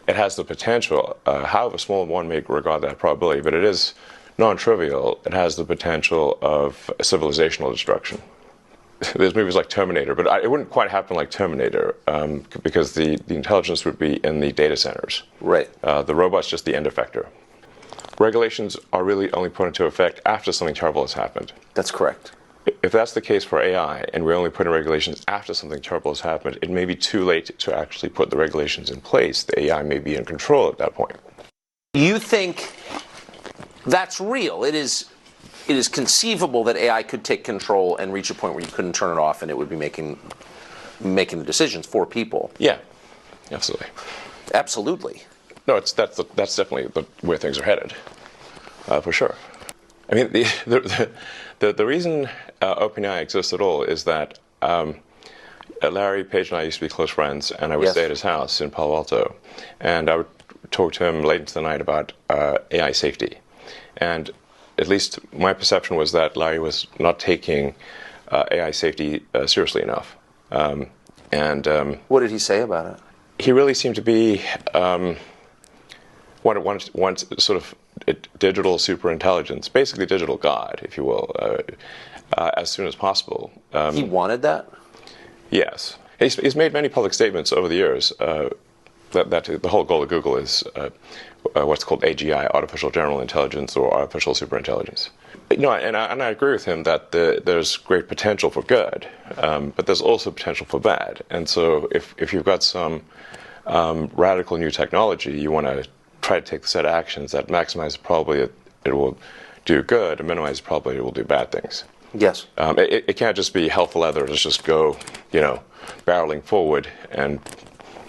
it has the potential, however small one may regard that probability, but it is non-trivial. It has the potential of civilizational destruction. There's movies like Terminator, but it wouldn't quite happen like Terminator because the intelligence would be in the data centers. Right. The robot's just the end effector. Regulations are really only put into effect after something terrible has happened. That's correct. If that's the case for AI, and we only put in regulations after something terrible has happened, it may be too late to actually put the regulations in place. The AI may be in control at that point. You think that's real? It is conceivable that AI could take control and reach a point where you couldn't turn it off, and it would be making the decisions for people. Yeah, absolutely. Absolutely. No, that's definitely where things are headed, for sure. I mean, the reason OpenAI exists at all is that Larry Page and I used to be close friends, and I would stay at his house in Palo Alto, and I would talk to him late into the night about AI safety. And at least my perception was that Larry was not taking AI safety seriously enough. What did he say about it? He really seemed to be one sort of digital superintelligence, basically digital God, if you will, as soon as possible. He wanted that? Yes. He's made many public statements over the years that the whole goal of Google is what's called AGI, artificial general intelligence or artificial superintelligence. And I agree with him that there's great potential for good, but there's also potential for bad. And so if you've got some radical new technology, you want to try to take the set of actions that maximize the probability that it will do good and minimize the probability it will do bad things. Yes. It can't just be hell for leather. Let's just go, barreling forward and,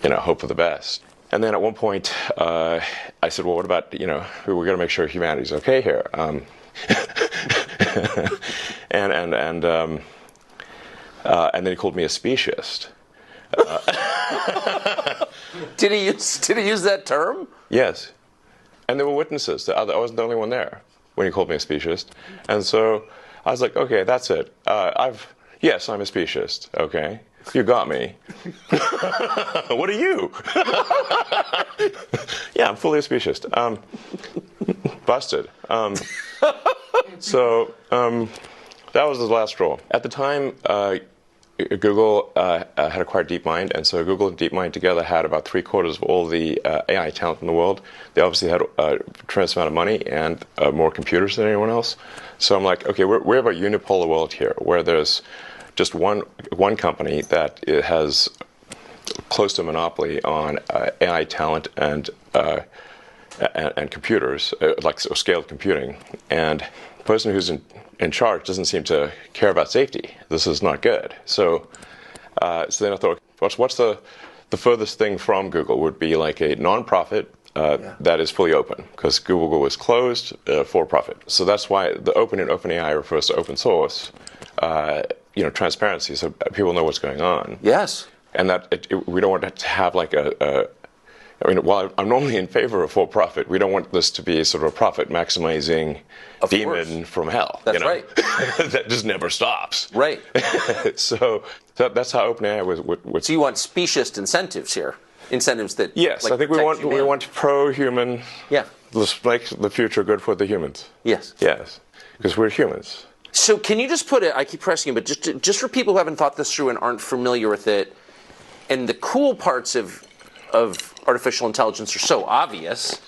hope for the best. And then at one point, I said, well, what about, we're going to make sure humanity's okay here. And then he called me a speciesist. Did he use that term? Yes. And there were witnesses. I wasn't the only one there when he called me a speciesist. And so I was like, okay, that's it. Yes, I'm a speciesist. Okay. You got me. What are you? Yeah, I'm fully a speciesist. Busted. So that was the last straw. At the time, Google had acquired DeepMind, and so Google and DeepMind together had about 3/4 of all the AI talent in the world. They obviously had a tremendous amount of money and more computers than anyone else. So I'm like, okay, we have a unipolar world here, where there's just one company that has close to a monopoly on AI talent and computers, like scaled computing. And the person who's in charge doesn't seem to care about safety. This is not good. So then I thought, what's the furthest thing from Google would be like a nonprofit that is fully open, because Google was closed for profit. So that's why the open in OpenAI refers to open source, transparency, so people know what's going on. Yes. And that we don't want to have like while I'm normally in favor of for profit, we don't want this to be sort of a profit maximizing demon from hell. That's right. That just never stops. Right. So that's how OpenAI was. So you want speciesist incentives here? Incentives that. Yes, I think we want pro-human. Yeah. Let's make the future good for the humans. Yes. Yes, because we're humans. So can you just put it? I keep pressing you, but just for people who haven't thought this through and aren't familiar with it, and the cool parts of artificial intelligence are so obvious.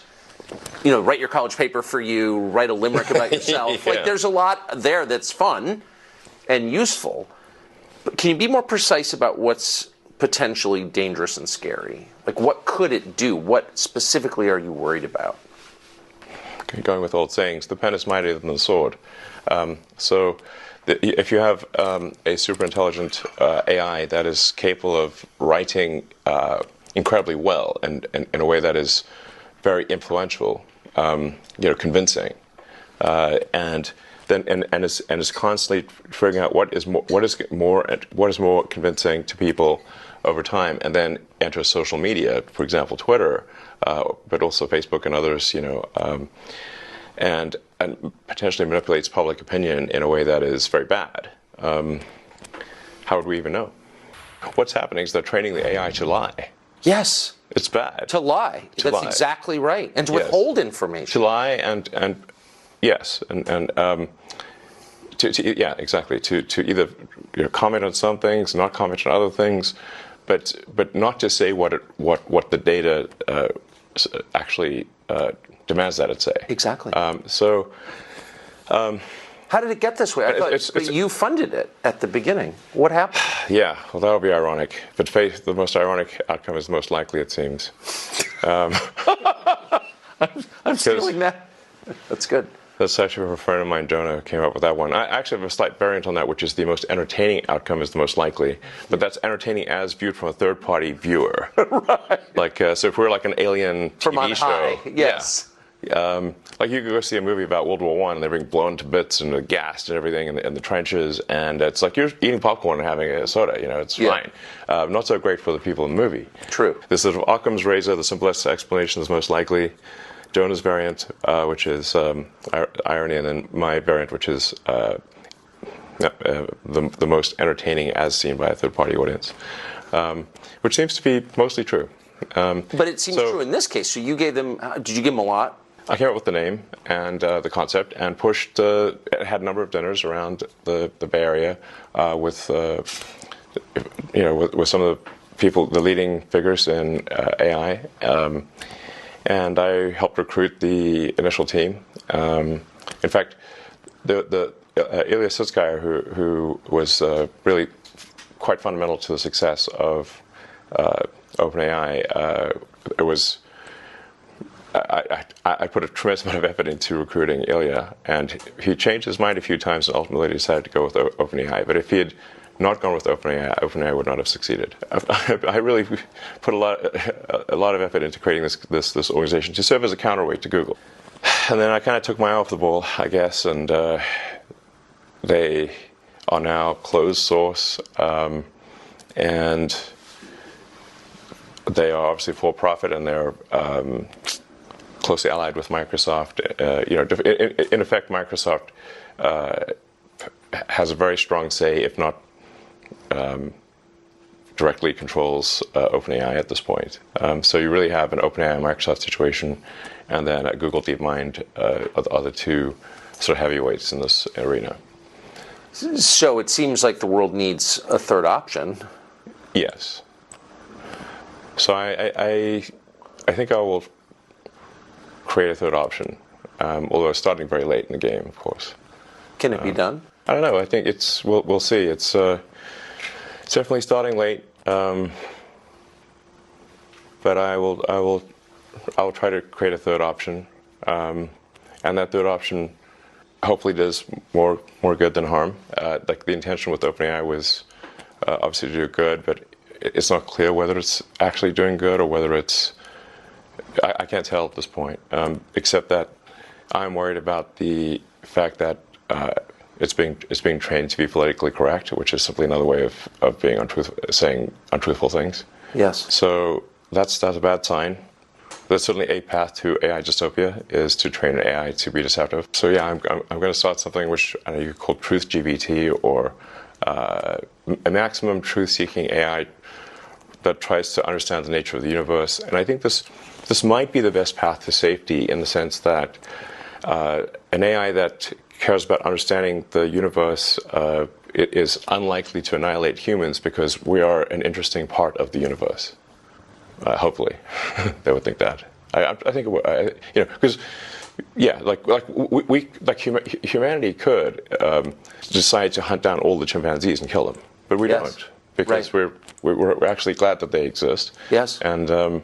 Write your college paper for you, write a limerick about yourself. Like, there's a lot there that's fun and useful. But can you be more precise about what's potentially dangerous and scary? Like, what could it do? What specifically are you worried about? Okay, going with old sayings, the pen is mightier than the sword. If you have a super intelligent AI that is capable of writing incredibly well and in a way that is very influential, convincing, and is constantly figuring out what is more convincing to people over time, and then enters social media, for example, Twitter, but also Facebook and others, and potentially manipulates public opinion in a way that is very bad. How would we even know? What's happening is they're training the AI to lie. Yes. It's bad. To lie. To That's lie. exactly right. And to withhold information. To lie and yes, yeah, exactly. To either comment on some things, not comment on other things, but not to say what the data actually demands that it say. Exactly. How did it get this way? I thought you funded it at the beginning. What happened? Yeah, well, that would be ironic. But the most ironic outcome is the most likely, it seems. I'm stealing that. That's good. That's actually a friend of mine, Jonah, who came up with that one. I actually have a slight variant on that, which is the most entertaining outcome is the most likely. But that's entertaining as viewed from a third-party viewer. Right. Like, so if we're like an alien from TV on show. High. Yes. Yeah. Like you could go see a movie about World War I and they're being blown to bits and gassed and everything in the trenches, and it's like you're eating popcorn and having a soda. It's fine. Not so great for the people in the movie. True. This sort of Occam's razor, the simplest explanation is most likely. Jonah's variant, which is irony, and then my variant, which is the most entertaining as seen by a third-party audience, which seems to be mostly true. But it seems true in this case. So you gave them, did you give them a lot? I came up with the name and the concept and pushed, had a number of dinners around the Bay Area with some of the people, the leading figures in AI. And I helped recruit the initial team. In fact, the Ilya Sutskever, who was really quite fundamental to the success of OpenAI, I put a tremendous amount of effort into recruiting Ilya, and he changed his mind a few times and ultimately decided to go with OpenAI. But if he had not gone with OpenAI, OpenAI would not have succeeded. I really put a lot of effort into creating this organization to serve as a counterweight to Google. And then I kind of took my eye off the ball, I guess, and they are now closed source, and they are obviously for profit, and they're closely allied with Microsoft. In effect, Microsoft has a very strong say, if not directly controls OpenAI at this point. So you really have an OpenAI Microsoft situation, and then Google DeepMind are the two sort of heavyweights in this arena. So it seems like the world needs a third option. Yes. So I think I will create a third option, although it's starting very late in the game, of course. Can it be done? I don't know. I think we'll see. It's definitely starting late, but I will try to create a third option, and that third option hopefully does more good than harm. Like the intention with OpenAI was obviously to do good, but it's not clear whether it's actually doing good or whether it's. I can't tell at this point, except that I'm worried about the fact that it's being trained to be politically correct, which is simply another way of being saying untruthful things. Yes. So that's a bad sign. There's certainly a path to AI dystopia is to train an AI to be deceptive. So yeah, I'm going to start something which I know you call truth GPT, or a maximum truth-seeking AI that tries to understand the nature of the universe. And I think this might be the best path to safety, in the sense that an AI that cares about understanding the universe it is unlikely to annihilate humans, because we are an interesting part of the universe. Hopefully, they would think that. I think because humanity could decide to hunt down all the chimpanzees and kill them, but we don't, because we're actually glad that they exist. Yes, and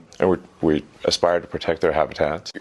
we aspire to protect their habitats.